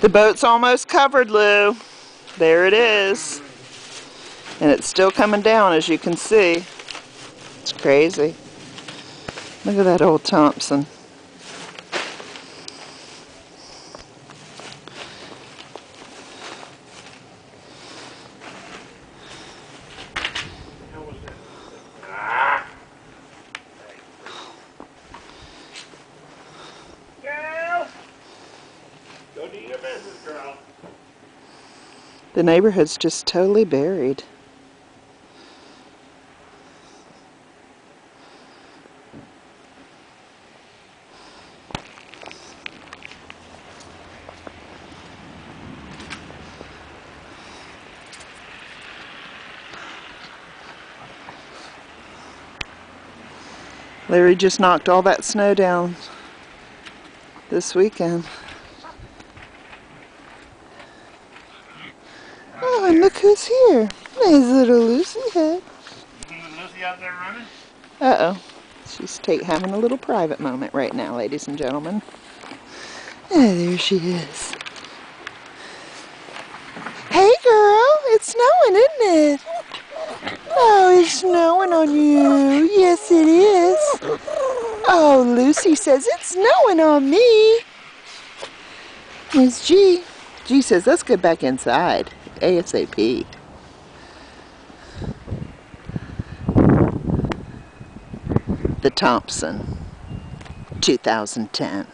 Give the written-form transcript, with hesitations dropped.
The boat's almost covered, Lou. There it is. And it's still coming down, as you can see. It's crazy. Look at that old Thompson. Go do your business, girl. The neighborhood's just totally buried. Larry just knocked all that snow down this weekend. Oh, and look who's here. Nice little Lucy head. Lucy out there running? Uh-oh. She's having a little private moment right now, ladies and gentlemen. Oh, there she is. Hey, girl. It's snowing, isn't it? Oh, it's snowing on you. Yes, it is. Oh, Lucy says it's snowing on me. Miss G. G says, let's get back inside. ASAP. The Thompson, 2010.